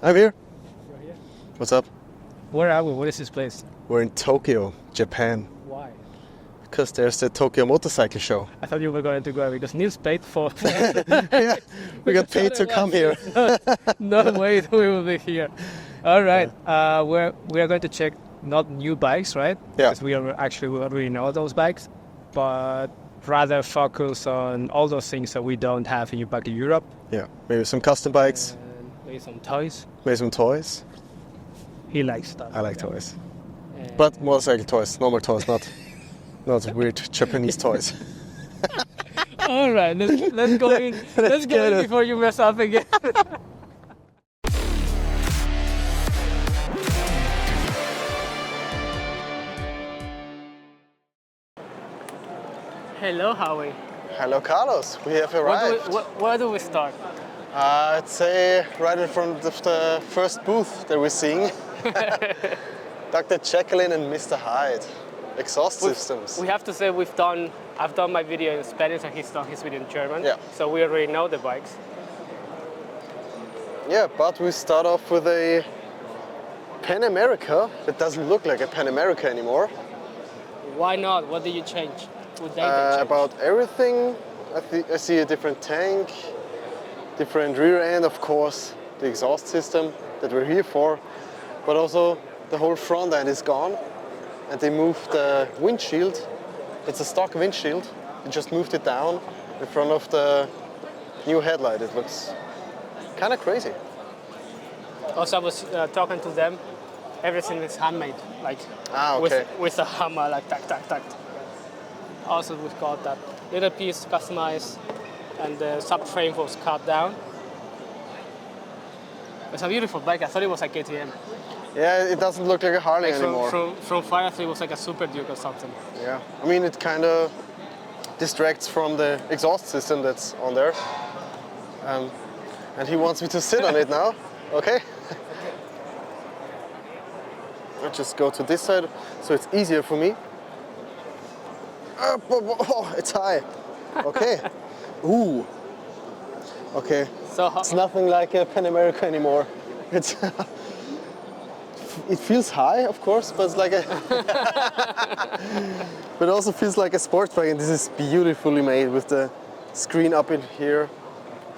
I'm here. You're here? What's up? Where are we? What is this place? We're in Tokyo, Japan. Why? Because there's the Tokyo Motorcycle Show. I thought you were going to go because Nils paid for Yeah, we got paid to come here. No way we will be here. All right. We are going to check not new bikes, right? Yeah. Because we already know those bikes, but rather focus on all those things that we don't have in back in Europe. Yeah, maybe some custom bikes. And maybe some toys. Maybe some toys. He likes stuff. I like toys. And But motorcycle toys, normal toys, not weird Japanese toys. all right, let's go in. Let's go in before you mess up again. Hello, Howie. Hello, Carlos. We have arrived. Where do we start? I'd say right in front of the first booth that we're seeing. Dr. Jekyll and Mr. Hyde. Exhaust systems. We have to say I've done my video in Spanish and he's done his video in German. Yeah. So we already know the bikes. Yeah, but we start off with a Panamerica that doesn't look like a Panamerica anymore. Why not? What did you change? What did they change? About everything. I see a different tank, different rear end, of course, the exhaust system that we're here for, but also the whole front end is gone, and they moved the windshield. It's a stock windshield. They just moved it down in front of the new headlight. It looks kind of crazy. Also, I was talking to them. Everything is handmade, like Okay. with a hammer, like tack, tack, tack. Also, we've got that little piece customized, and the subframe was cut down. It's a beautiful bike. I thought it was like KTM. Yeah, it doesn't look like a Harley Like anymore. from Fire, it was like a Super Duke or something. Yeah, I mean, it kind of distracts from the exhaust system that's on there. And he wants me to sit on it now. Okay. I'll just go to this side so it's easier for me. Oh, it's high. Okay. Ooh. Okay. So it's nothing like a Panamerica anymore. It's it feels high, of course, but it's like a but it also feels like a sports bike, and this is beautifully made with the screen up in here.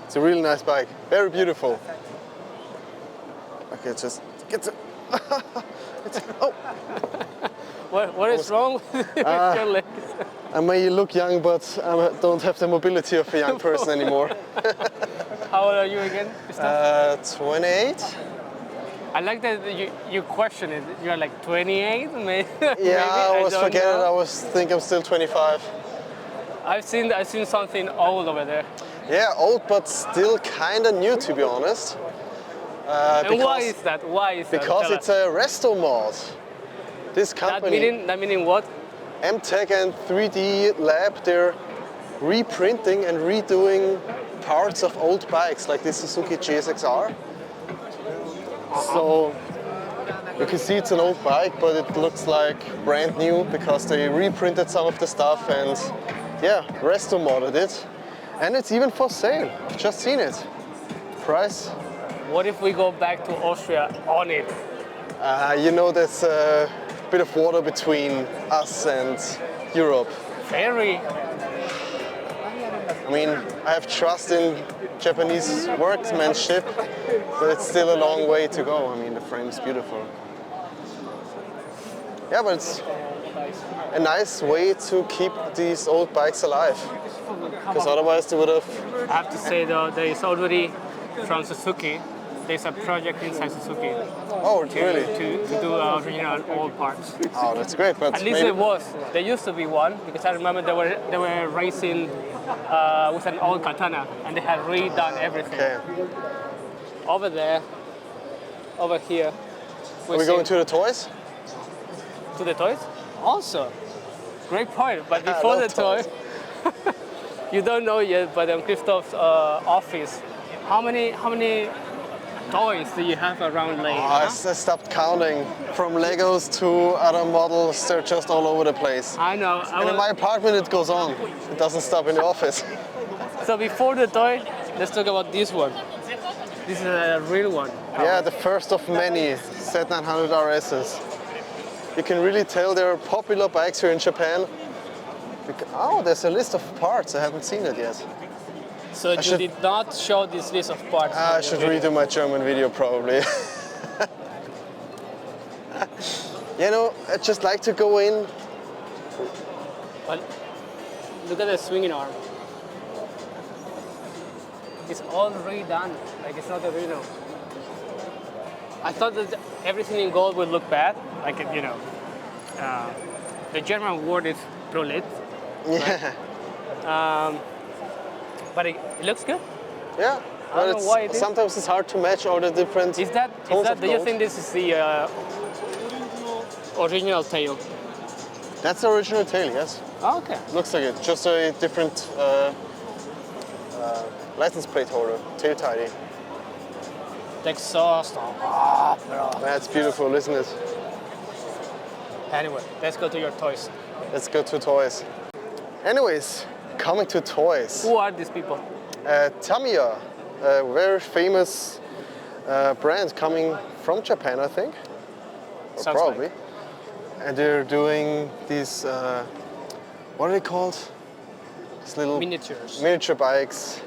It's a really nice bike. Very beautiful. Okay, just get to oh. What is wrong with your legs? I may look young, but I don't have the mobility of a young person anymore. How old are you again? 28. I like that you question it. You're like 28, maybe. Yeah, maybe? I was forgetting. Know. I think I'm still 25. I've seen something old over there. Yeah, old, but still kind of new, to be honest. And why is that? Why is that? Because it's a Retromod. This company. That meaning what? MTech and 3D Lab, they're reprinting and redoing parts of old bikes like this Suzuki GSX-R. So you can see it's an old bike, but it looks like brand new because they reprinted some of the stuff and yeah, resto-modded it. And it's even for sale. I've just seen it. Price? What if we go back to Austria on it? You know, there's a bit of water between us and Europe. Very. I mean, I have trust in Japanese workmanship, but it's still a long way to go. I mean, the frame is beautiful. Yeah, but it's a nice way to keep these old bikes alive. Because otherwise they would have... I have to say though, there is already from Suzuki, there's a project inside Suzuki. Oh, really? To do original old parts. Oh, that's great. But at least there used to be one, because I remember they were racing with an old katana, and they had redone everything. Okay. Over there, over here. Are we going to the toys? To the toys? Also, great point. But before the toy, you don't know yet, but in Christoph's office, how many toys do you have around Lane? I stopped counting. From Legos to other models, they're just all over the place. I know. And in my apartment it goes on. It doesn't stop in the office. So before the toy, let's talk about this one. This is a real one. Yeah, the first of many Z900 RSs. You can really tell they're popular bikes here in Japan. Oh, there's a list of parts. I haven't seen it yet. So you did not show this list of parts? I should redo my German video probably. You know, I just like to go in. But look at the swinging arm. It's all redone. Like it's not original. I thought that everything in gold would look bad. Like, you know, the German word is prolet. Yeah. Right? But it looks good. Yeah. I don't know why it is. Sometimes it's hard to match all the different Is that do you think this is the original tail? That's the original tail, yes. Oh, okay. Looks like it. Just a different license plate holder, tail tidy. The exhaust. Oh, bro. That's beautiful, isn't it? Anyway, let's go to your toys. Let's go to toys. Anyways, coming to toys. Who are these people? Tamiya, a very famous brand coming from Japan, I think. Or Sounds probably. like. And they're doing these, what are they called? These little Miniatures. miniature bikes.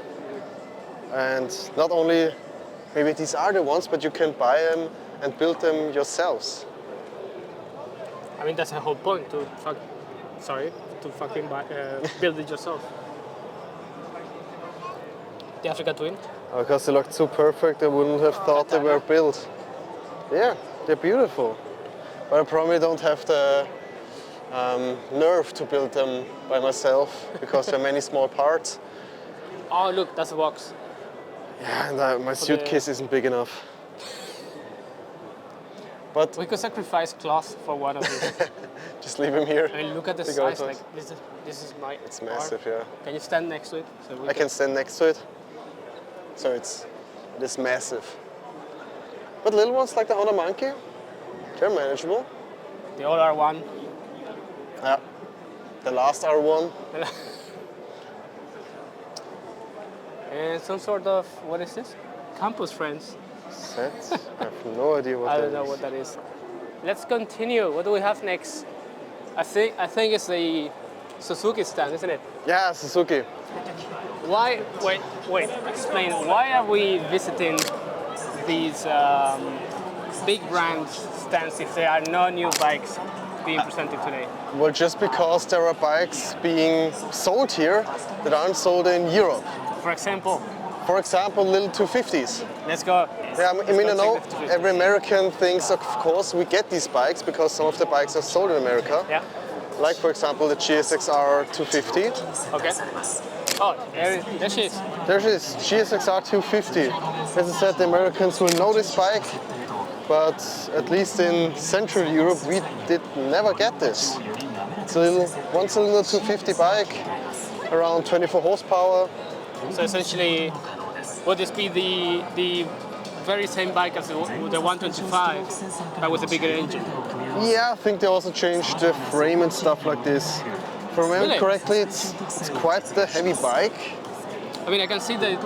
And not only, maybe these are the ones, but you can buy them and build them yourselves. I mean, that's the whole point, to fucking build it yourself. The Africa Twin? Because they looked so perfect, I wouldn't have thought they were built. Yeah, they're beautiful. But I probably don't have the nerve to build them by myself because there are many small parts. Oh, look, that's a box. Yeah, and my suitcase isn't big enough. But We could sacrifice cloth for one of these. just leave him here. I mean, look at the Big size. autos. Like this is my. It's arm. massive, yeah. Can you stand next to it? So we I can stand next to it. So it is massive. But little ones like the Honda Monkey, they're manageable. The all are one. Yeah. The last R1. And some sort of, what is this? Campus friends. Set? I have no idea what I that don't know is. what that is. Let's continue. What do we have next? I think it's the Suzuki stand, isn't it? Yeah, Suzuki. Why? Wait. Explain. Why are we visiting these big brand stands if there are no new bikes being presented today? Well, just because there are bikes being sold here that aren't sold in Europe. For example, For example, little 250s. let's go. Yeah, I mean, I know Let's go check the 250s. every American thinks, of course, we get these bikes because some of the bikes are sold in America. Yeah. Like, for example, the GSX-R 250. Okay. Oh, there she is. There it is, GSX-R 250. As I said, the Americans will know this bike, but at least in Central Europe, we did never get this. It's a little one-cylinder 250 bike, around 24 horsepower. So essentially, would this be the very same bike as the 125, but with a bigger engine? Yeah, I think they also changed the frame and stuff like this. If I remember Really? correctly, it's quite the heavy bike. I mean, I can see the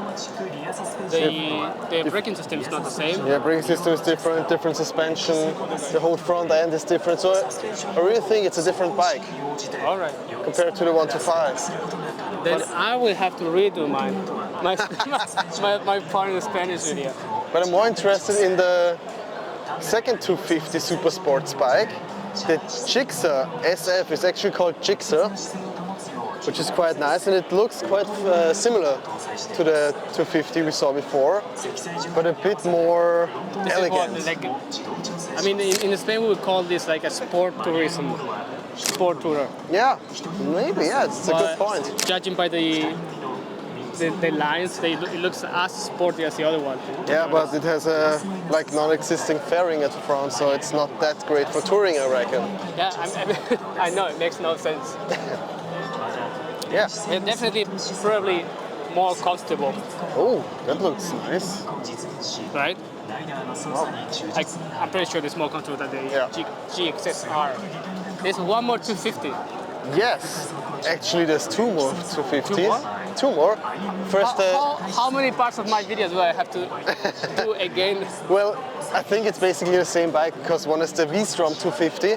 braking system is not the same. Yeah, braking system is different suspension, the whole front end is different. So I really think it's a different bike All right. compared to the 125. Then I will have to redo my part in the Spanish video. But I'm more interested in the second 250 super sports bike. The Gixxer SF is actually called Gixxer, which is quite nice, and it looks quite similar to the 250 we saw before, but a bit more This elegant. is what, like, I mean, in Spain we would call this like a sport tourism, sport tourer. Yeah, maybe, yeah, it's a good point. Judging by the lines, it looks as sporty as the other one. Yeah, but it has a like non-existing fairing at the front, so it's not that great for touring, I reckon. Yeah, I know, it makes no sense. Yeah. Yeah, definitely, probably more comfortable, Oh, that looks nice. right? I'm pretty sure it's more comfortable than the Yeah. GXSR. There's one more 250. Yes, actually there's two more 250s. Two more? two more. First, how many parts of my video do I have to do again? well, I think it's basically the same bike because one is the V-Strom 250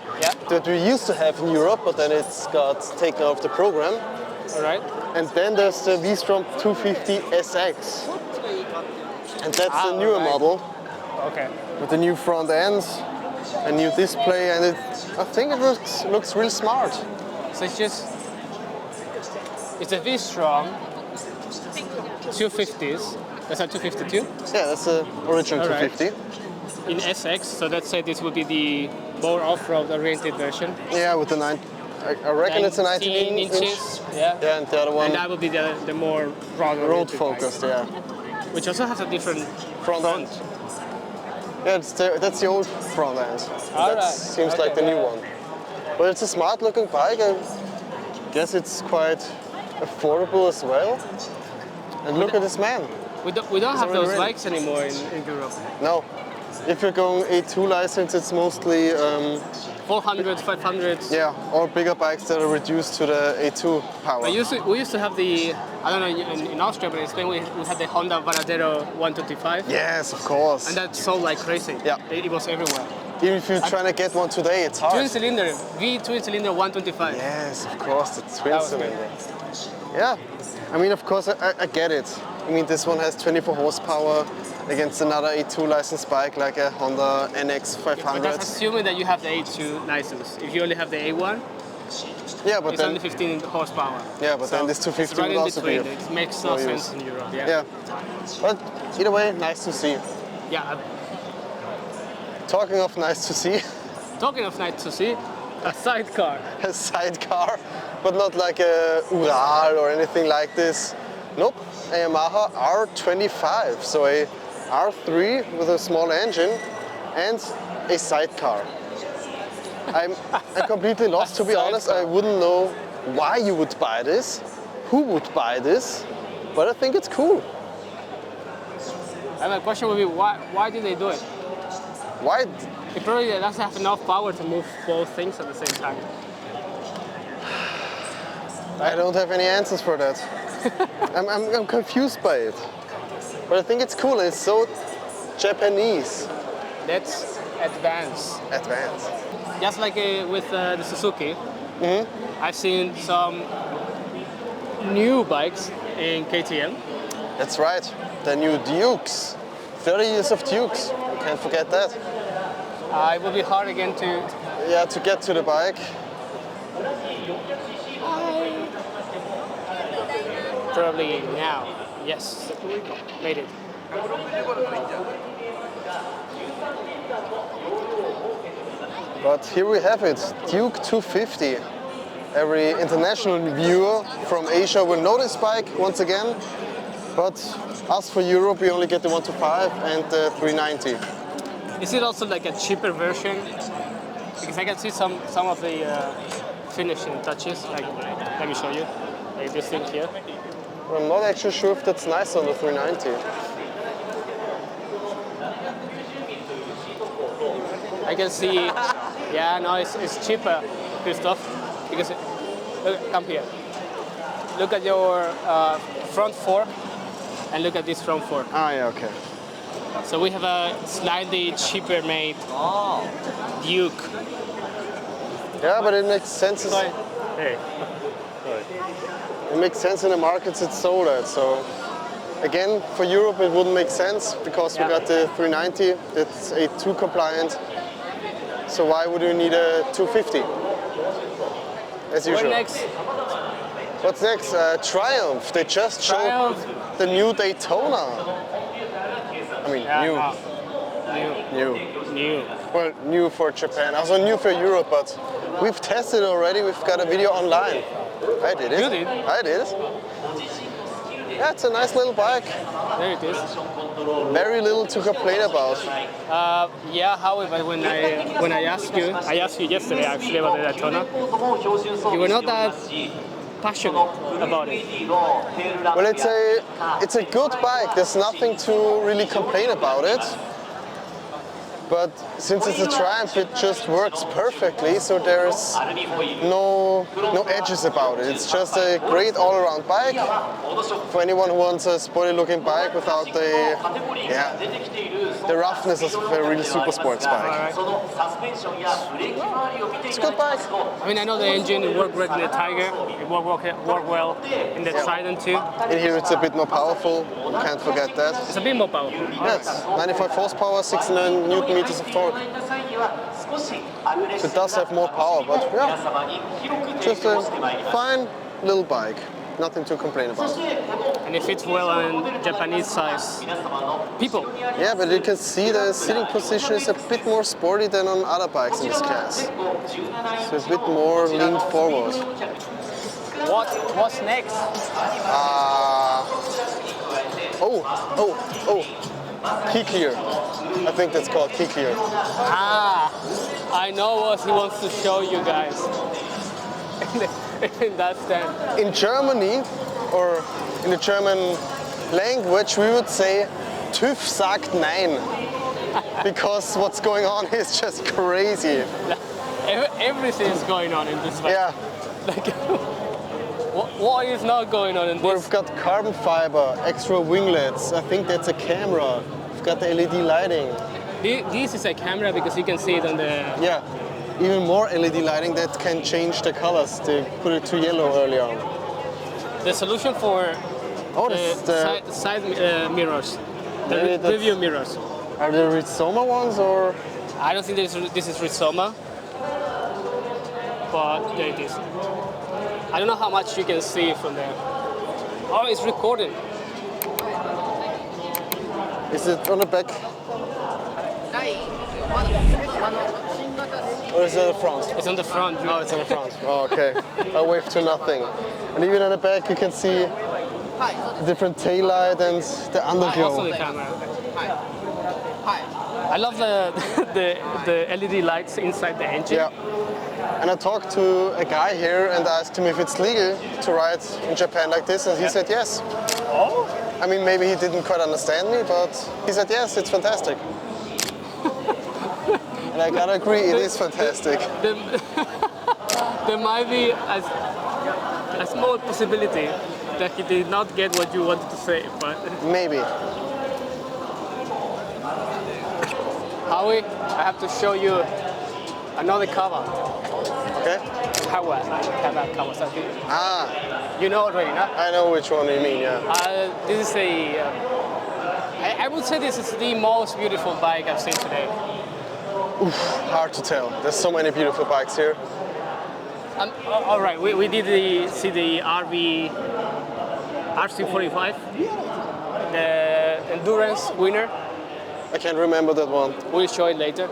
that we used to have in Europe, but then it's got taken off the program. All right. And then there's the V-Strom 250 SX. And that's the newer model. Okay. With the new front end, a new display, and I think it looks real smart. So it's a V-Strom 250s. That's a 252? Yeah, that's the original 250. In SX, so let's say this would be the more off-road oriented version. Yeah, with the I reckon it's a 19 inches. Yeah. Yeah, and the other one. And that would be the more road focused, yeah. Which also has a different front end. Yeah, that's the old front end. Seems like the new one. But it's a smart looking bike. I guess it's quite affordable as well. And look at this man. We don't have those bikes anymore in Europe. No. If you're going A2 license, it's mostly 400, 500. Yeah, or bigger bikes that are reduced to the A2 power. We used to have the, I don't know, in Austria, but in Spain we had the Honda Varadero 125. Yes, of course. And that sold like crazy. Yeah. It was everywhere. Even if you're trying to get one today, it's hard. Twin cylinder, twin cylinder 125. Yes, of course, the twin cylinder. Yeah, I mean, of course, I get it. I mean, this one has 24 horsepower against another A2 license bike like a Honda NX 500. But that's assuming that you have the A2 license. If you only have the A1, yeah, but it's then only 15 horsepower. Yeah, but then this 250 would also be it makes no sense in Europe. Yeah. But either way, nice to see. Yeah. Talking of nice to see. Talking of nice to see, a sidecar. A sidecar, but not like a Ural or anything like this. Nope, a Yamaha R25, so a R3 with a small engine and a sidecar. I'm completely lost, to be honest. I wouldn't know why you would buy this, who would buy this, but I think it's cool. And my question would be, why did they do it? Why? It probably doesn't have enough power to move both things at the same time. I don't have any answers for that. I'm confused by it. But I think it's cool, and it's so Japanese. That's advanced. Advanced. Just like with the Suzuki, I've seen some new bikes in KTM. That's right, the new Dukes. 30 years of Dukes, you can't forget that. It will be hard again to... Yeah, to get to the bike. Probably now. Yes, made it. But here we have it, Duke 250. Every international viewer from Asia will know this bike once again. But us for Europe, we only get the 125 and the 390. Is it also like a cheaper version? Because I can see some of the finishing touches. Like, let me show you. Like this thing here. I'm not actually sure if that's nice on the 390. I can see, yeah, no, it's cheaper, Christoph, because, look, come here. Look at your front fork and look at this front fork. Ah, yeah, okay. So we have a slightly cheaper made Duke. Yeah, but it makes sense. Hey. It makes sense in the markets it's sold at. So again, for Europe it wouldn't make sense because we got the 390, it's A2 compliant. So why would you need a 250? As usual. What's next? Triumph. They just showed the new Daytona. I mean, new. Well, new for Japan. Also new for Europe, but we've tested it already. We've got a video online. I did it. You did? I did it. Yeah, it's a nice little bike. There it is. Very little to complain about. Yeah, however, when I asked you yesterday actually about the Daytona, you were not that passionate about it. Well, it's a good bike. There's nothing to really complain about it. But since it's a Triumph, it just works perfectly, so there's no edges about it. It's just a great all-around bike for anyone who wants a sporty-looking bike without the roughness of a really super sports bike. It's a good bike. I mean, I know the engine, it worked great in the Tiger, it worked well in the Trident too. In here it's a bit more powerful, can't forget that. It's a bit more powerful. Yes, 95 horsepower, 69 Newton meters of torque. So it does have more power, but yeah, just a fine little bike. Nothing to complain about. And it fits well on Japanese size people. Yeah, but you can see the sitting position is a bit more sporty than on other bikes in this class. So a bit more leaned forward. What's next? Key clear. I think that's called key clear. I know what he wants to show you guys. In that stand. In Germany, or in the German language, we would say TÜV sagt nein. Because what's going on is just crazy. Everything is going on in this bike. Yeah. Like, what is not going on in this? We've got carbon fiber, extra winglets. I think that's a camera. We've got the LED lighting. This is a camera because you can see it on the... Yeah. Even more LED lighting that can change the colors. They put it to yellow earlier on. The solution for side mirrors, the review mirrors. Are they Rizoma ones or? I don't think this is Rizoma, but there it is. I don't know how much you can see from there. Oh, it's recording. Is it on the back? Or is it on the front? It's on the front. Oh, it's on the front. Oh, okay. I waved to nothing. And even on the back you can see the different tail light and the underglow. Also the camera. I love the LED lights inside the engine. Yeah. And I talked to a guy here and asked him if it's legal to ride in Japan like this, and he said yes. Oh? I mean, maybe he didn't quite understand me, but he said yes, it's fantastic. And I gotta agree, it is fantastic. There might be a small possibility that he did not get what you wanted to say, but... Maybe. Howie, I have to show you another Kawa. Okay. Kawa, Kawasaki. Ah. You know already, no? I know which one you mean, yeah. This is I would say this is the most beautiful bike I've seen today. Oof, hard to tell. There's so many beautiful bikes here. All right, we did see the RC45, the endurance winner. I can't remember that one. We'll show it later.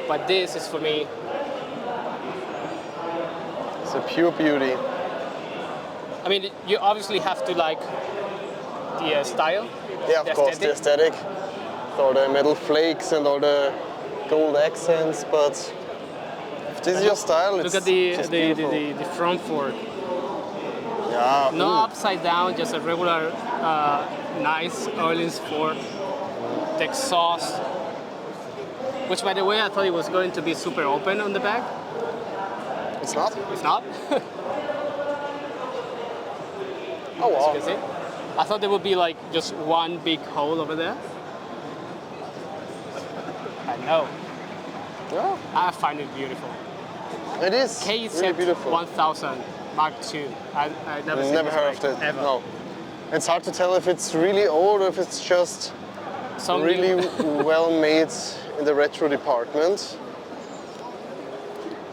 But this is for me. It's a pure beauty. I mean, you obviously have to like the style. Yeah, of course, the aesthetic. All the metal flakes and all the gold accents, but if this is your style, it's look at the front fork. Yeah. No upside down, just a regular nice Öhlins fork. The exhaust, which by the way I thought it was going to be super open on the back. It's not? It's not. Oh wow. As you can see. I thought there would be like just one big hole over there. I know. Yeah. I find it beautiful. It is really beautiful. 1000 Mark II. I never heard of it. Ever. No. It's hard to tell if it's really old or if it's just really well made in the retro department.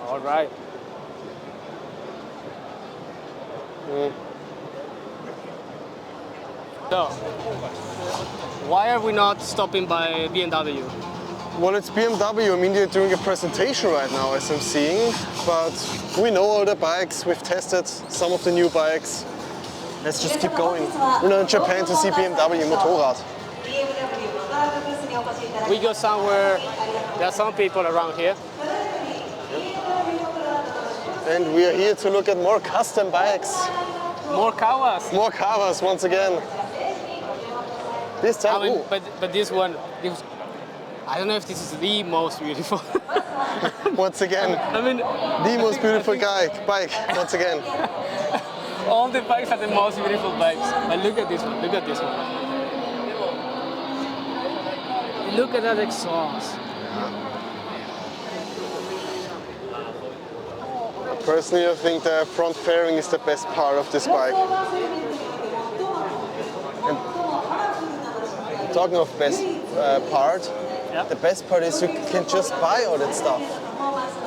All right. So, why are we not stopping by BMW? Well, it's BMW. I mean, they're doing a presentation right now, as I'm seeing. But we know all the bikes. We've tested some of the new bikes. Let's just keep going. We're not in Japan to see BMW Motorrad. We go somewhere. There are some people around here. And we are here to look at more custom bikes. More Kawas. More Kawas once again. This time, I mean, but this one, I don't know if this is the most beautiful. Once again, I mean, the most beautiful bike. Once again. All the bikes are the most beautiful bikes. But look at this one. Look at this one. Look at that exhaust. Personally, I think the front fairing is the best part of this bike. And talking of best part, the best part is you can just buy all that stuff.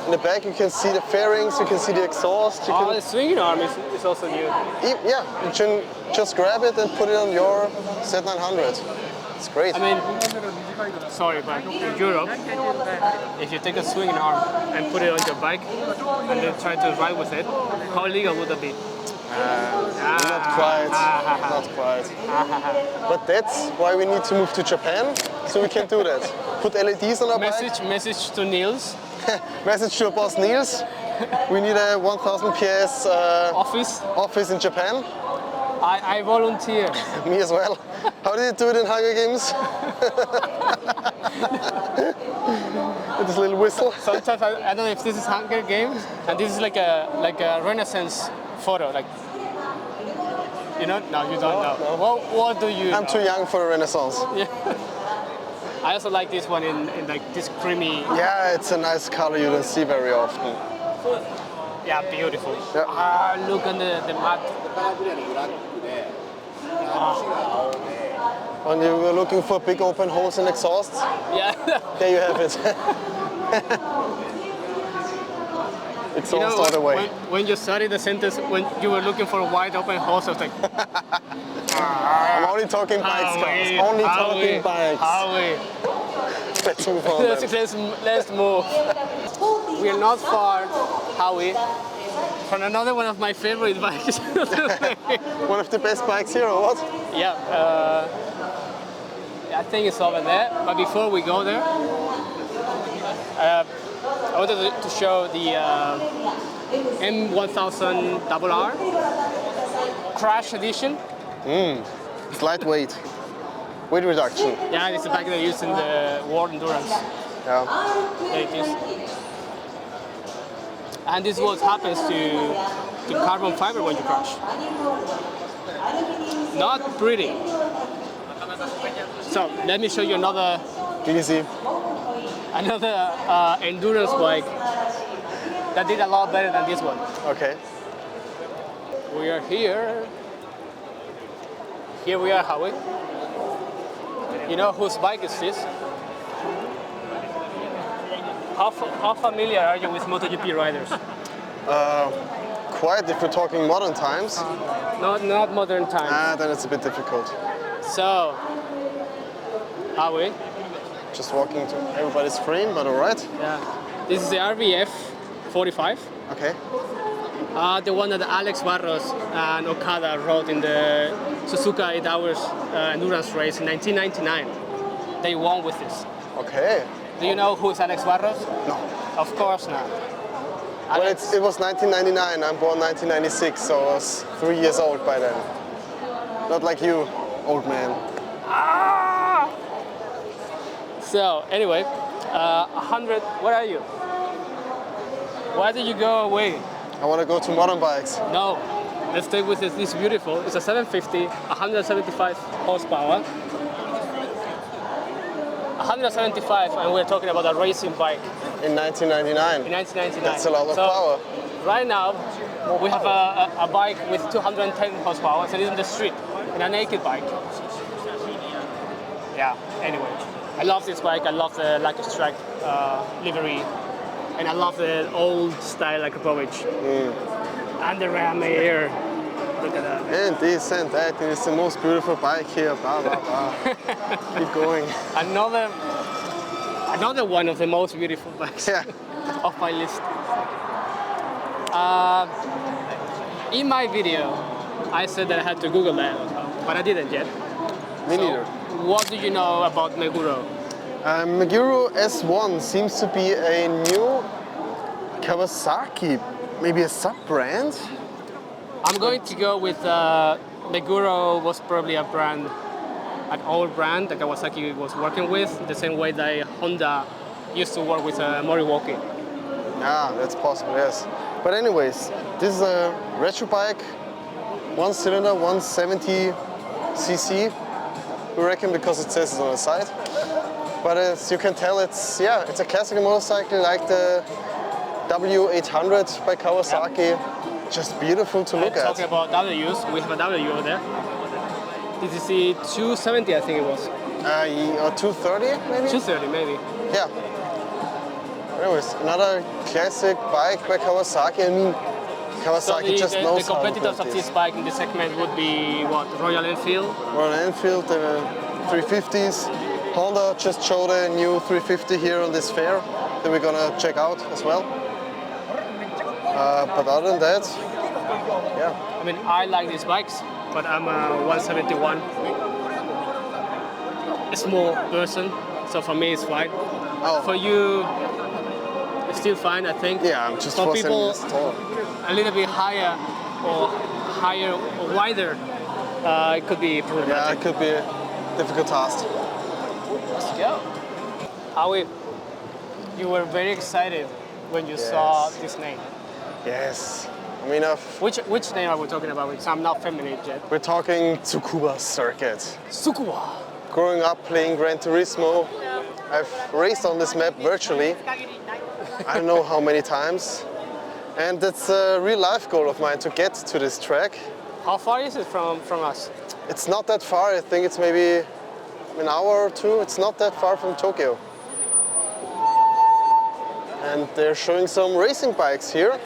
In the back you can see the fairings, you can see the exhaust. The swinging arm is also new. Yeah, you can just grab it and put it on your Z900. It's great. I mean, sorry, but in Europe, if you take a swinging arm and put it on your bike and then try to ride with it, how legal would that be? Not quite, not quite. But that's why we need to move to Japan, so we can do that. Put LEDs on our bike. Message to Niels. Message to our boss Niels. We need a 1000 PS office in Japan. I volunteer. Me as well. How did you do it in Hunger Games? With this little whistle. Sometimes I don't know if this is Hunger Games, and this is like a Renaissance photo, like. You know? No, you don't know. No. What do you know? I'm too young for a Renaissance. Yeah. I also like this one in like this creamy. Yeah, it's a nice color you don't see very often. Yeah, beautiful. Yeah. Look at the mat. When you were looking for big open holes in exhausts, Yeah. there you have it. Exhaust all the way. When you started the sentence, when you were looking for wide open holes, I was like, I'm only talking bikes, guys. Only talking bikes. Let's move on. Let's move. We are not far, Howie, from another one of my favorite bikes. One of the best bikes here, or what? Yeah, I think it's over there. But before we go there, I wanted to show the M1000 RR Crash Edition. It's lightweight. Weight reduction. Yeah, it's the bike they use in the World Endurance. Yeah. There it is. And this is what happens to carbon fiber when you crash. Not pretty. So let me show you another Easy. endurance bike that did a lot better than this one. Okay. We are here. Here we are, Howie. You know whose bike is this? How familiar are you with MotoGP riders? Quite if we're talking modern times. Not modern times. Then it's a bit difficult. So, Howie. Just walking to everybody's screen, but alright. Yeah. This is the RVF 45. Okay. The one that Alex Barros and Okada rode in the Suzuka 8 Hours endurance race in 1999. They won with this. Okay. Do you know who's Alex Barros? No. Of course not. Well, it was 1999. I'm born 1996, so I was 3 years old by then. Not like you, old man. So anyway, 100. Where are you? Why did you go away? I want to go to modern bikes. No, let's stay with this. This is beautiful. It's a 750, 175 horsepower. 175, and we're talking about a racing bike. In 1999. In 1999. That's a lot of power. Right now, we have a bike with 210 horsepower, so it's in the street, in a naked bike. Yeah, anyway. I love this bike. I love the Lucky Strike livery. And I love the old style Akrapovic. And the ram here. Look at that. And this and that. It's the most beautiful bike here. Blah, blah, blah. Keep going. Another one of the most beautiful bikes of my list. In my video, I said that I had to Google that, but I didn't yet. Me neither. What do you know about Meguro? Meguro S1 seems to be a new Kawasaki, maybe a sub-brand? I'm going to go with Meguro was probably a brand an old brand that Kawasaki was working with, the same way that Honda used to work with Moriwaki. Yeah, that's possible, yes. But anyways, this is a retro bike, 1 cylinder, 170 cc, we reckon, because it says it on the side. But as you can tell, it's a classic motorcycle like the W800 by Kawasaki. Yep. Just beautiful to look at. Talking about W's, we have a W over there. This is the 270, I think it was. Or 230 maybe? 230 maybe. Yeah. Anyways, another classic bike by Kawasaki. I mean, Kawasaki just knows the how to competitors build of this bike in this segment would be what? Royal Enfield? Royal Enfield, the 350s. Honda just showed a new 350 here on this fair that we're gonna check out as well. But other than that, yeah. I mean, I like these bikes, but I'm a 171. A small person, so for me it's fine. Oh. For you, it's still fine, I think. Yeah, I'm just for people tall. a little bit higher or wider, it could be problematic. Yeah, it could be a difficult task. Let's go. Howie, you were very excited when you saw this name. Yes. I mean, which name are we talking about? Because I'm not familiar yet. We're talking Tsukuba Circuit. Tsukuba. Growing up playing Gran Turismo, I've raced on this map virtually. I don't know how many times. And it's a real life goal of mine to get to this track. How far is it from us? It's not that far. I think it's maybe an hour or two. It's not that far from Tokyo. And they're showing some racing bikes here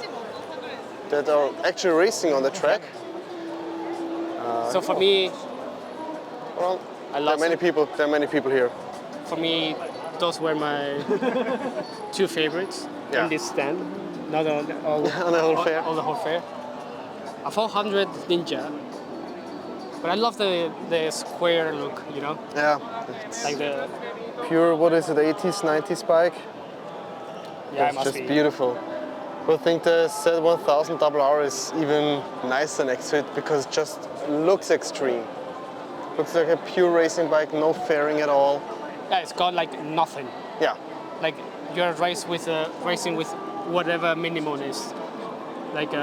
that are actually racing on the track. So for me, well, there are many people here. For me, those were my two favorites in this stand. Not on all, on the whole fair. On the whole fair. A 400 Ninja. But I love the square look, you know? Yeah. It's like the pure, what is it, 80s, 90s bike? Yeah, it's just beautiful. I think the Z900 RS is even nicer next to it because it just looks extreme. Looks like a pure racing bike, no fairing at all. Yeah, it's got like nothing. Yeah. Like you're racing with whatever minimum is. Like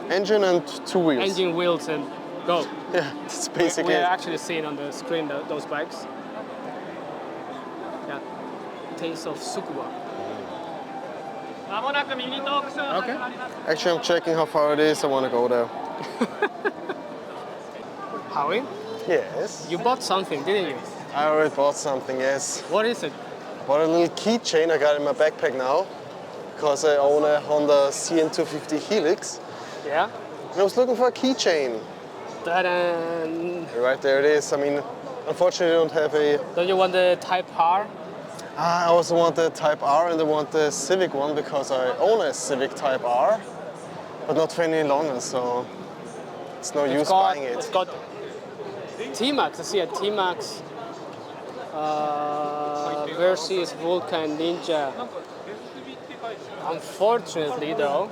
engine and two wheels. Engine, wheels, and go. Yeah, that's basically We're actually seeing on the screen those bikes. Yeah, taste of Tsukuba. Okay. Actually, I'm checking how far it is. I want to go there. Howie? Yes? You bought something, didn't you? I already bought something, yes. What is it? I bought a little keychain I got in my backpack now because I own a Honda CN250 Helix. Yeah? And I was looking for a keychain. Ta-da! Right there it is. I mean, unfortunately, I don't have a... Don't you want the Type R? I also want the Type R and I want the Civic one because I own a Civic Type R, but not for any longer, so it's no use buying it. It's got T-Max. I see a T-Max versus Vulcan Ninja. Unfortunately, though,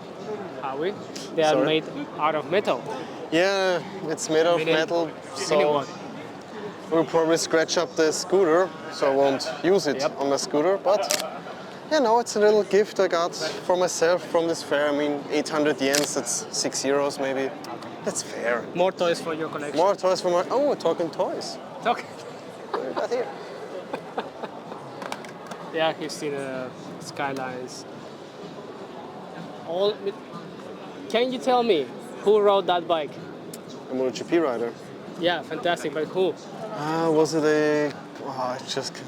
Howie, they are made out of metal. Yeah, it's made out of metal, so we'll probably scratch up the scooter, so I won't use it on my scooter. But you know, it's a little gift I got for myself from this fair. I mean, 800 yens, that's €6 maybe. That's fair. More toys for your collection. More toys for my... Oh, we're talking toys. Okay. What we got here? Yeah, you see the skylines. Can you tell me who rode that bike? A MotoGP rider. Yeah, fantastic, but who? Was it a... Oh, I just...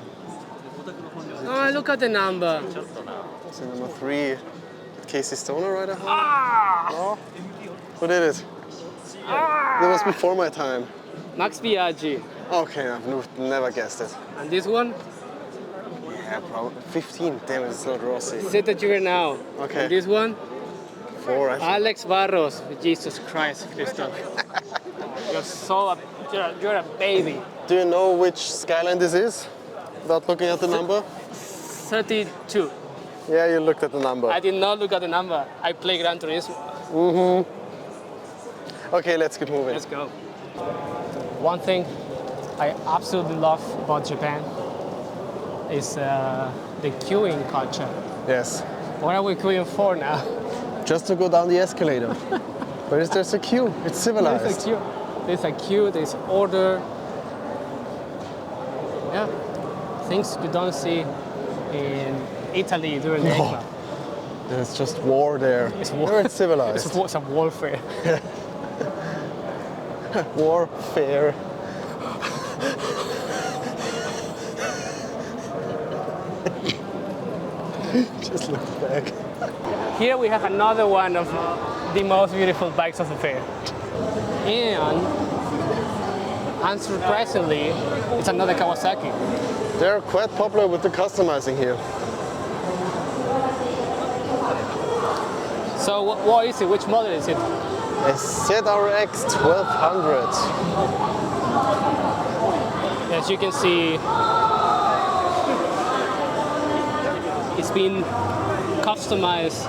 Oh, look at the number. Was it number 3? Did Casey Stoner ride a Honda? Ah! No? Who did it? Ah! That was before my time. Max Biaggi. Okay, I've never guessed it. And this one? Yeah, probably 15. Damn it, it's not Rossi. Set the trigger now. Okay. And this one? 4, I think. Alex Barros. Jesus Christ, Christoph. You're a baby. Do you know which Skyline this is? Without looking at the number? 32. Yeah, you looked at the number. I did not look at the number. I play Gran Turismo. Mm-hmm. Okay, let's get moving. Let's go. One thing I absolutely love about Japan is the queuing culture. Yes. What are we queuing for now? Just to go down the escalator. But there's a queue. It's civilized. There's a queue. There's order. Yeah, things you don't see in Italy during the EICMA. There's just war there. It's war. There it's civilized. It's some warfare. Warfare. Just look back. Here we have another one of the most beautiful bikes of the fair. And unsurprisingly, it's another Kawasaki. They're quite popular with the customizing here. So what is it? Which model is it? A ZRX 1200. As you can see, it's been customized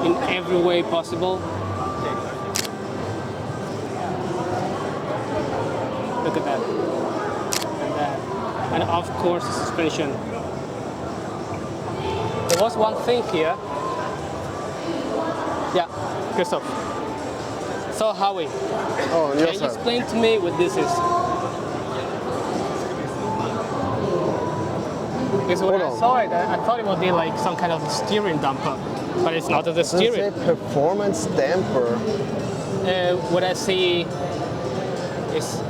in every way possible. Look at that. And that. And of course the suspension. There was one thing here. Yeah, Christoph. So Howie, Oh, on your can you side. explain to me what this is? Because when I saw it, I thought it would be like some kind of steering damper, but it's not the This is steering. a performance damper. What I see is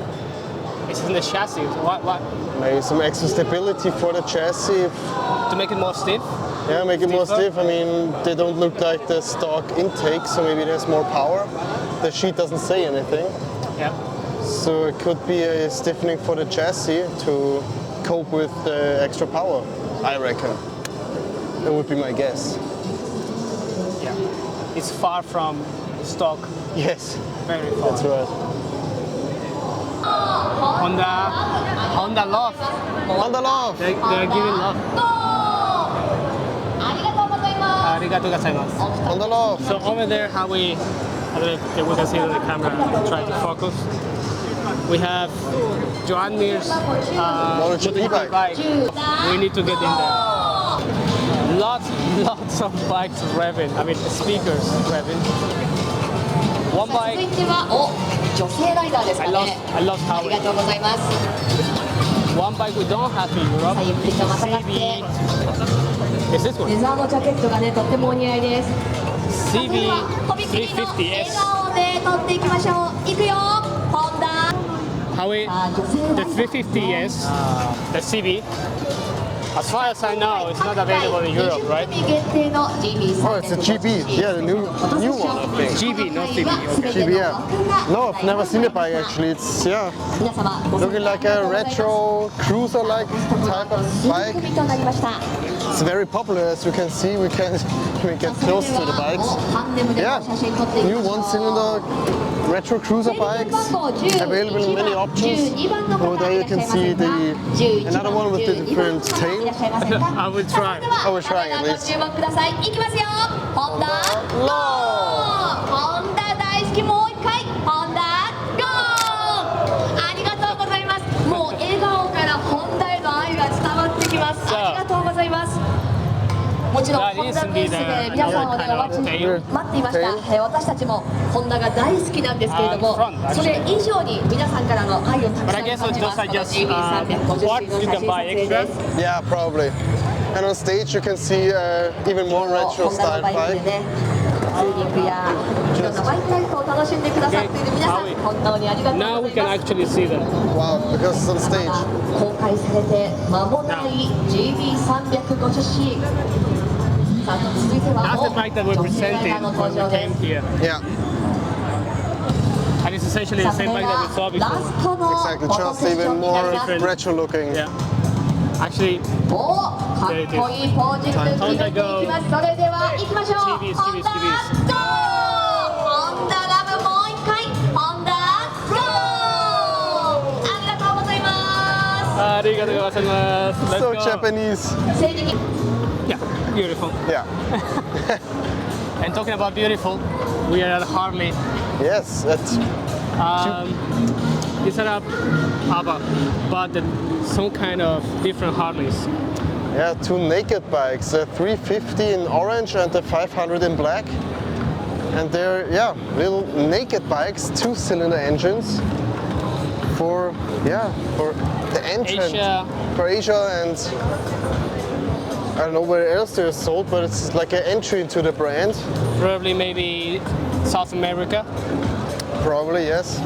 in the chassis. What? Maybe some extra stability for the chassis. To make it more stiff? Yeah, make it more Stiffer? stiff. I mean, they don't look like the stock intake, so maybe there's more power. The sheet doesn't say anything. Yeah. So it could be a stiffening for the chassis to cope with the extra power, I reckon. That would be my guess. Yeah. It's far from stock. Yes, Very far. that's right. Honda love. Honda love! They're giving love. Arigatou gozaimasu. Honda love! So over there, I don't know if we can see it on the camera, try to focus. We have Joan Mir's MotoGP bike. We need to get in there. Lots of bikes revving. I mean, speakers revving. One bike. 続いては女性ライダーですか I ね。 love あ how りがとうございます。 one bike we don't have in Europe. ゆっくりとまたがって CB. Is this レ one? ザーのジャケットがねとってもお似合いです。 CB とびきりの笑 350S. 顔で撮っていきましょう。いくよ。ホンダ。 Howie, 女性ラ the イダー 350S, the CB. As far as I know, it's not available in Europe, right? 20組限定の GB Oh, it's a GB. Yeah, the new one, I think. GB, not CB. Okay. GB, yeah. No, I've never seen the bike actually. It's, yeah, 皆様 looking like a retro cruiser-like type of bike. 組となりました。 It's very popular, as you can see. We get close to the bikes. ハンデムで Yeah, 写真撮っていき new ましょう。 one-cylinder retro cruiser bikes, available in many options. Over there you can see another one with the different tail. I will try. I will try at least. ご注目ください。いきますよ。ホンダ。ゴー。ホンダ大好き。もう一回。ホンダ。ゴー。ありがとうございます。もう笑顔からホンダへの愛が伝わってきます。ありがとうございます。もちろんホンダブースで皆さんをねお待ち待っていました。私たちもホンダが大好きなんですけれども、それ以上に皆さんからの愛をたく But さ I ん guess 感じ those ます。 are この just GB350 parts の you 写真 can buy 撮影 extra. です。 Yeah, probably. And on stage you can see even more retro ホンダ style のバイク bike. でね、ツーリングやいろんなバイクライフを楽しんでくださっている皆さん、本当にありがとう Now ご we ざい can ます。 actually see them. Wow, because it's on stage. 公開されて間もない GB350C。さあ続いては That's the bike that we're 女性ライ presenting ダーの登 when we 場で came す。 here. Yeah, And it's essentially the さあそ same れ bike that we saw がラ before. ストの exactly. フォト Just セッショ even ンになり more ます。 retro looking. Yeah. Actually, おーかっこいいポージング決めていきます。それでは行きましょう。 GBs ホンダ GBs ゴー。ホンダラブもう一回。ホンダゴー。ありがとうございま arigatou gozaimasu. Let's So go. Japanese. す。静的 Yeah, beautiful. Yeah. And talking about beautiful, we are at Harley. Yes, that's Um, These are but some kind of different Harleys. Yeah, two naked bikes, the 350 in orange and the 500 in black. And they're, yeah, little naked bikes, 2-cylinder engines for the entrance. For Asia, and I don't know where else they're sold, but it's like an entry into the brand. Probably maybe South America. Probably, yes.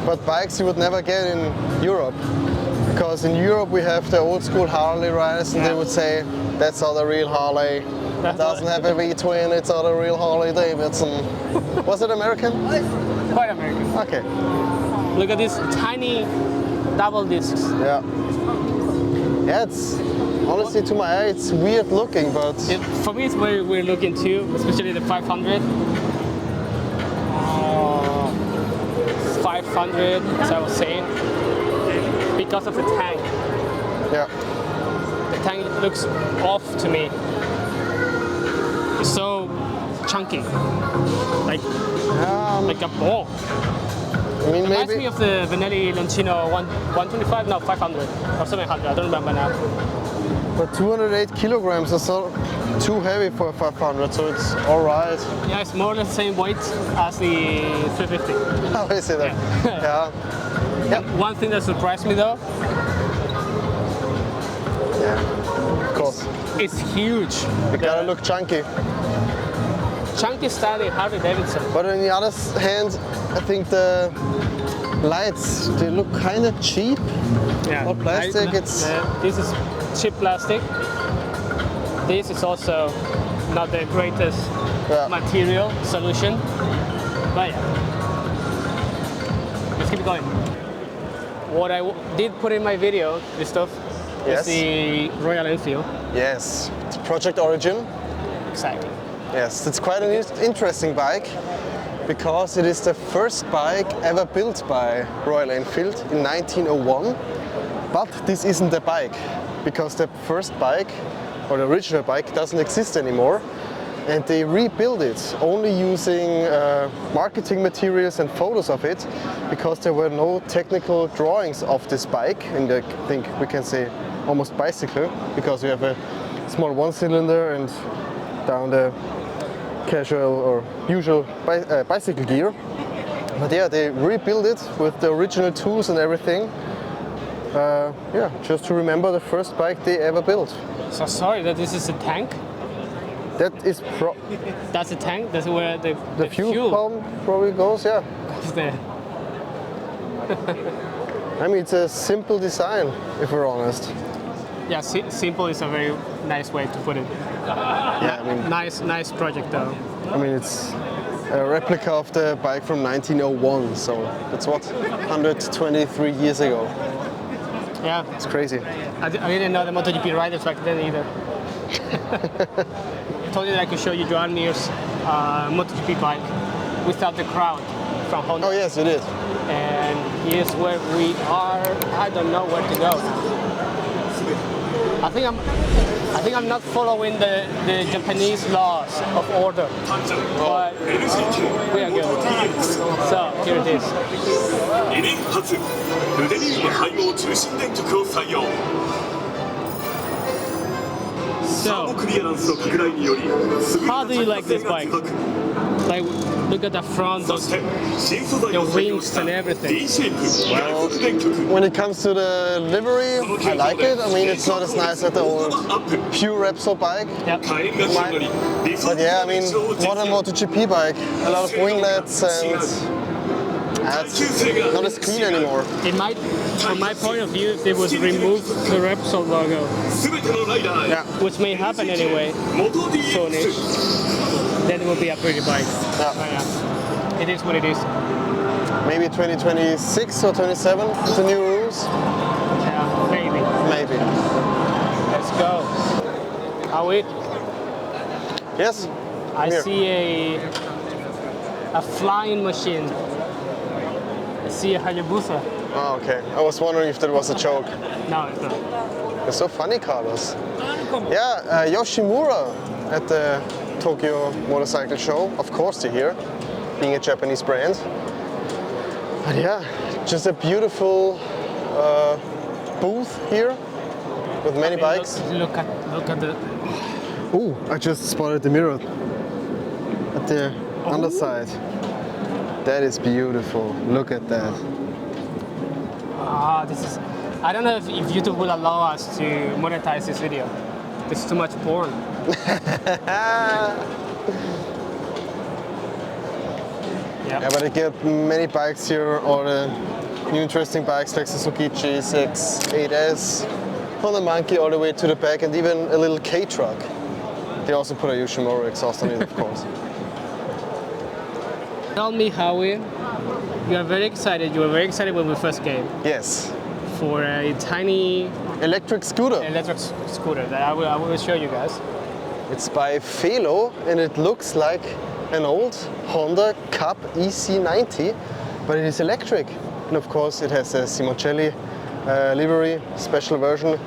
But bikes you would never get in Europe. Because in Europe we have the old school Harley riders, and they would say, that's not a real Harley. It doesn't have a V-twin, it's not a real Harley-Davidson. Was it American? Quite American. Okay. Look at these tiny double discs. Yeah. Yeah, it's honestly, to my eye, it's weird looking, but For me, it's very weird looking too, especially the 500. 500, as I was saying, because of the tank. yeah. The tank looks off to me. It's so chunky, like a ball. I mean, Reminds me maybe of the Benelli Lancino 125, no 500 or 700. I don't remember now. but 208 kilograms is not too heavy for a 500, so it's all right. Yeah, it's more or less the same weight as the 350. How is it? Yeah. Yeah. One thing that surprised me though, Of course. it's huge. You gotta look chunky. Chunky style in Harley-Davidson. But on the other hand, I think the lights, they look kind of cheap. Yeah. Or plastic, This is cheap plastic. This is also not the greatest material solution. But yeah. Let's keep it going. What I did put in my video, Christoph, Yes. is the Royal Enfield. Yes, it's Project Origin. Exactly. Yes, it's quite an interesting bike because it is the first bike ever built by Royal Enfield in 1901. But this isn't the bike because the first bike, or the original bike, doesn't exist anymore. And they rebuilt it only using marketing materials and photos of it because there were no technical drawings of this bike. And I think we can say almost bicycle because we have a small 1-cylinder and down the casual or usual bicycle gear. But yeah, they rebuilt it with the original tools and everything. Yeah, just to remember the first bike they ever built. So sorry that this is a tank. That is That's a tank. That's where the fuel pump probably goes. Yeah. is there. I mean, it's a simple design, if we're honest. Yeah, simple is a very nice way to put it. Yeah, I mean, Nice project though. I mean, it's a replica of the bike from 1901, so that's what, 123 years ago. Yeah, It's crazy. I didn't know the MotoGP riders back then either. I told you that I could show you Joan Mir's MotoGP bike without the crowd from Honda. Oh yes, you did. And here's where we are. I don't know where to go. I think I'm not following the Japanese laws of order, but we are good. So here it is. 2年初腕リール配合中心電極を採用 サーボクリアランスの拡大により How do you like this bike? Like, look at the front, そして新素材を採用した D シェイプ外国電極 When it comes to the livery, I like it. I mean, it's not as nice as the old pure Repsol bike. Yep. 火炎が広がり理想 But 的 yeah, な I mean, 燃焼を実 modern 現 MotoGP bike, a lot of winglets and it's not as clean anymore. It might, from my point of view, if they would remove the Repsol logo, 全てのライダーへ Yeah. which may happen anyway, 元 DX soonish, then it will be a pretty bike. Yeah. But yeah, it is what it is. Maybe 2026 or 27 with the new rules. Yeah, maybe. Maybe. Let's go. Are we? Yes. I Here. see a flying machine. I see a Hayabusa. Oh, okay. I was wondering if that was a joke. No, it's not. You're so funny, Carlos. Yeah, Yoshimura at the Tokyo Motorcycle Show. Of course, they're here, being a Japanese brand. But yeah, Just a beautiful booth here with many bikes. Look at the. Oh, I just spotted the mirror at the underside. That is beautiful. Look at that. Ah, this is. I don't know if YouTube will allow us to monetize this video. There's too much porn. Yeah, but I get many bikes here, all the new interesting bikes like Suzuki GSX 8S, from the Monkey all the way to the back, and even a little K truck. They also put a Yoshimura exhaust on it, of course. Tell me, Howie, you are very excited. You were very excited when we first came. Yes. For a tiny electric scooter. Scooter that I will show you guys. It's by Felo, and it looks like an old Honda Cup EC90, but it is electric. And of course it has a Simoncelli livery, special version.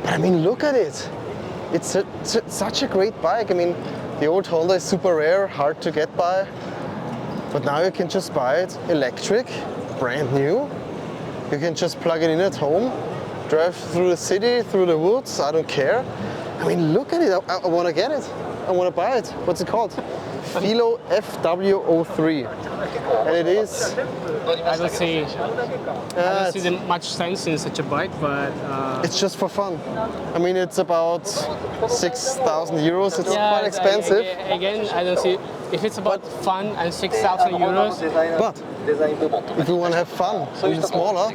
But I mean, look at it. It's such a great bike. I mean, the old Honda is super rare, hard to get by. But now you can just buy it electric, brand new. You can just plug it in at home, drive through the city, through the woods, I don't care. I mean, look at it. I want to get it. I want to buy it. What's it called? Felo FW03. And it is... I don't see much sense in such a bike, but... It's just for fun. I mean, it's about 6,000 euros. It's quite expensive. Again, I don't see... If it's about fun and 6,000 euros... But if you want to have fun, even smaller,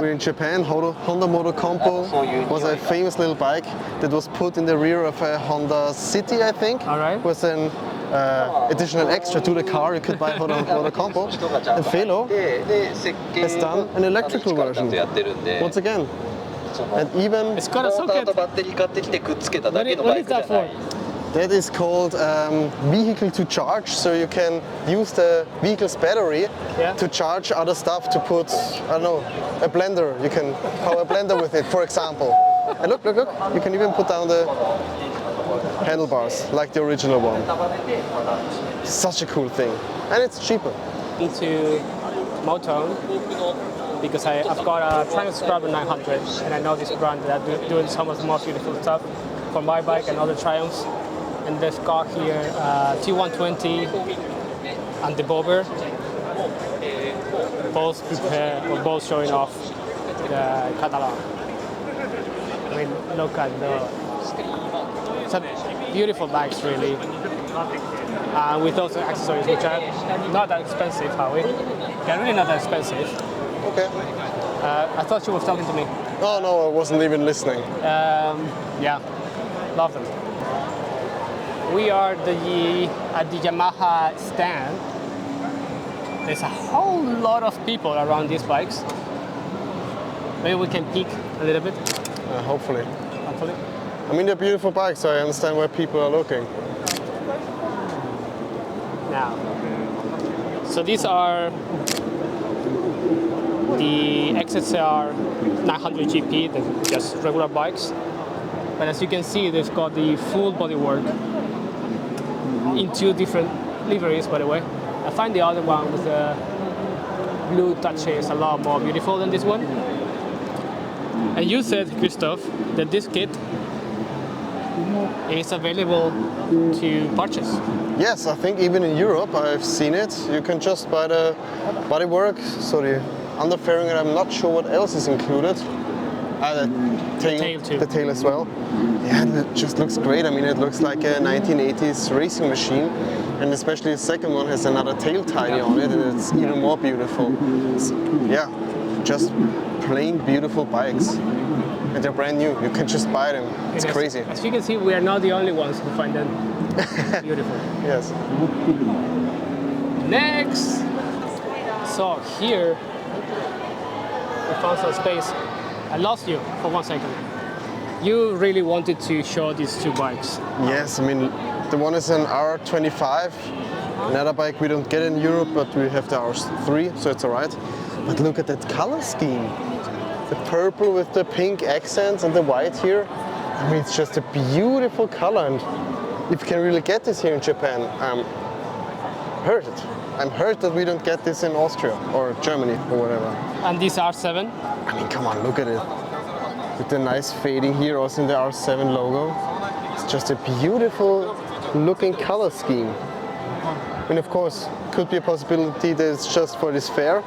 we're in Japan. Honda Moto Compo was a famous little bike that was put in the rear of a Honda City, I think. All right. Was an additional extra to the car. You could buy Honda Moto Compo. And Felo has done an electrical version. Once again. And even... It's got a socket. What is that for? That is called vehicle to charge, so you can use the vehicle's battery to charge other stuff, to put, I don't know, a blender. You can power a blender with it, for example. And look, you can even put down the handlebars, like the original one. Such a cool thing. And it's cheaper. Into Motone, because I've got a Tsukuba 900, and I know this brand that are doing some of the most beautiful stuff for my bike and other Triumphs. And this car here, T120 and the Bobber, both showing off the catalog. I mean, look at some beautiful bikes, really. With those accessories, which are not that expensive, Howie. They're really not that expensive. Okay. I thought you were talking to me. Oh no, I wasn't even listening. Yeah, love them. We are at the Yamaha stand. There's a whole lot of people around these bikes. Maybe we can peek a little bit. Hopefully. Hopefully. I mean, they're beautiful bikes, so I understand where people are looking. Now, so these are the XSR 900 GP, they're just regular bikes. But as you can see, they've got the full bodywork in two different liveries, by the way. I find the other one with the blue touches a lot more beautiful than this one. And you said, Christoph, that this kit is available to purchase. Yes, I think even in Europe I've seen it. You can just buy the bodywork, so the underfairing, and I'm not sure what else is included. The tail as well. Yeah, it just looks great. I mean, it looks like a 1980s racing machine, and especially the second one has another tail tidy on it, and it's even more beautiful. Yeah, just plain beautiful bikes. And they're brand new. You can just buy them. It's crazy. As you can see, we are not the only ones who find them beautiful. Yes. Next! So here, we found some space. I lost you for 1 second. You really wanted to show these two bikes. Yes, I mean, the one is an R25. Another bike we don't get in Europe, but we have the R3, so it's alright. But look at that color scheme. The purple with the pink accents and the white here. I mean, it's just a beautiful color, and if you can really get this here in Japan, heard it. I'm heard that we don't get this in Austria or Germany or whatever. And these R7? I mean, come on, look at it. With the nice fading here, also in the R7 logo. It's just a beautiful looking color scheme. I mean, of course, could be a possibility that it's just for this fair,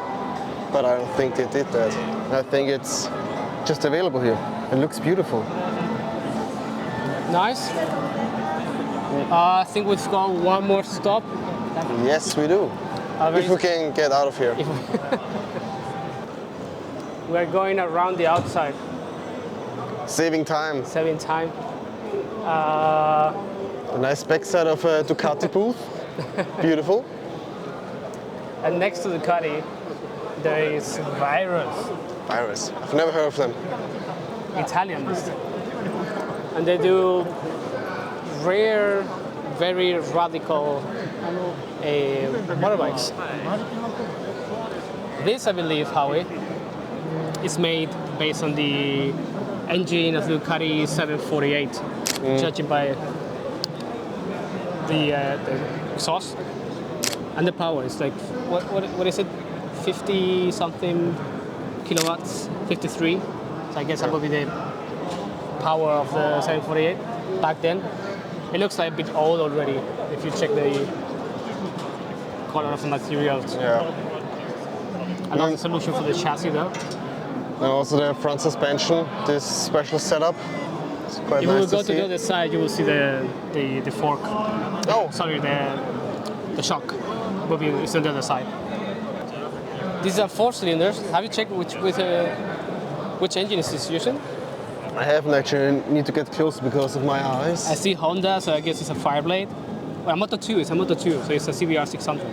but I don't think they did that. I think it's just available here. It looks beautiful. Nice. I think we've got one more stop. Yes, we do. If we can get out of here. We're going around the outside. Saving time. Saving time. A nice backside of a Ducati booth. Beautiful. And next to the Ducati, there is Vyrus. Vyrus. I've never heard of them. Italians. And they do rare, very radical motorbikes. This, I believe, Howie, is made based on the engine of the Ducati 748, judging by the exhaust and the power. It's like what is it? 50 something kilowatts, 53. So I guess that would be the power of the 748 back then. It looks like a bit old already if you check the color of the materials. Yeah. Another solution for the chassis though. And also the front suspension, this special setup. It's quite If nice we go to to see. the other side, you will see the fork. Oh, Sorry, the shock will be it's on the other side. These are 4 cylinders. Have you checked which engine is this using? I haven't actually. Need to get closer because of my eyes. I see Honda, so I guess it's a Fireblade. Well, Moto 2, it's a Moto 2, so it's a CBR 600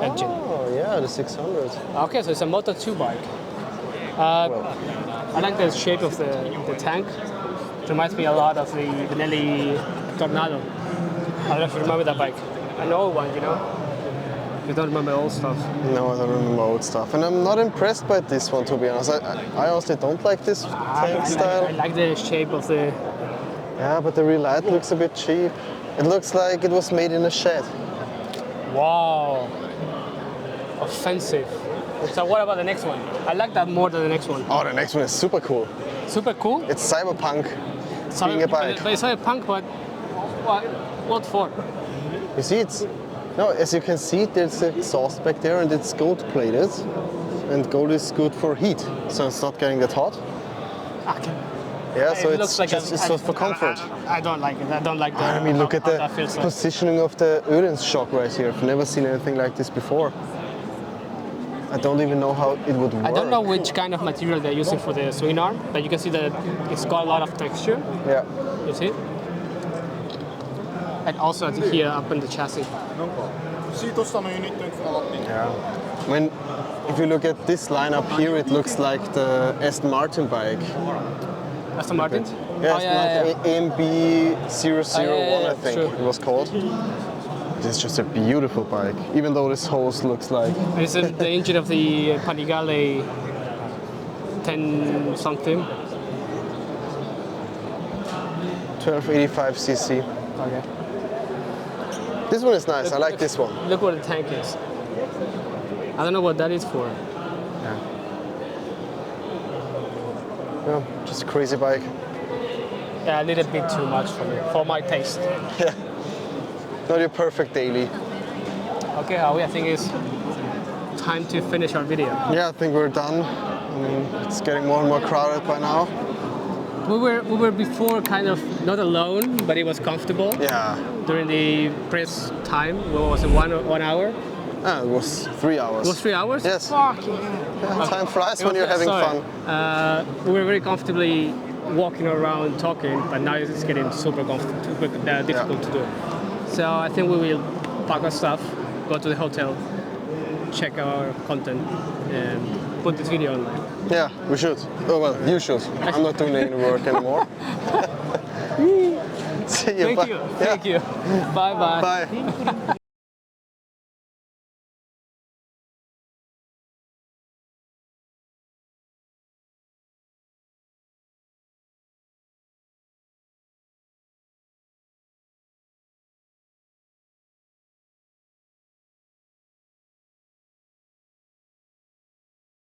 engine. Oh, yeah, the 600. Okay, so it's a Moto 2 bike. I like the shape of the tank. It reminds me a lot of the Benelli Tornado. I don't know if you remember that bike. An old one, you know? You don't remember old stuff. No, I don't remember old stuff. And I'm not impressed by this one, to be honest. I honestly don't like this tank style. I like the shape of the... Yeah, but the rear light looks a bit cheap. It looks like it was made in a shed. Wow. Offensive. So what about the next one? I like that more than the next one. Oh, the next one is super cool. Super cool. It's cyberpunk being a bike. But it's cyberpunk, but what for? You see, no, as you can see, there's the exhaust back there and it's gold plated. And gold is good for heat, so it's not getting that hot. Okay. Yeah, so It it's looks just for comfort. I don't like it. I don't like the. I mean, look at how the that feels like. positioning of the Öhlins shock right here. I've never seen anything like this before. I don't even know how it would work. I don't know which kind of material they're using for the swing arm, but you can see that it's got a lot of texture. Yeah. You see? And also here up in the chassis. Yeah. When, if you look at this line up here, it looks like the Aston Martin bike. Aston Martin? Yeah, Oh, yeah. AMB 001, I think true. it was called. It's just a beautiful bike, even though this hose looks like... And it's the engine of the Panigale 10 something. 1285cc. Okay. This one is nice, I like this one. Look what the tank is. I don't know what that is for. Yeah, just a crazy bike. Yeah, a little bit too much for me, for my taste. Yeah. Not your perfect daily. Okay, Howie, I think it's time to finish our video. Yeah, I think we're done. I mean, it's getting more and more crowded by now. We were before kind of not alone, but it was comfortable. Yeah. During the press time, what was it, 1 hour? It was 3 hours. It was 3 hours? Yes. Fuck. Yeah, time flies when you're having fun. We were very comfortably walking around talking, but now it's getting super difficult to do. So I think we will pack our stuff, go to the hotel, check our content, and put this video online. Yeah, we should. Oh well, you should. I'm not doing any work anymore. See you. Thank you. Thank you. Bye bye. Bye.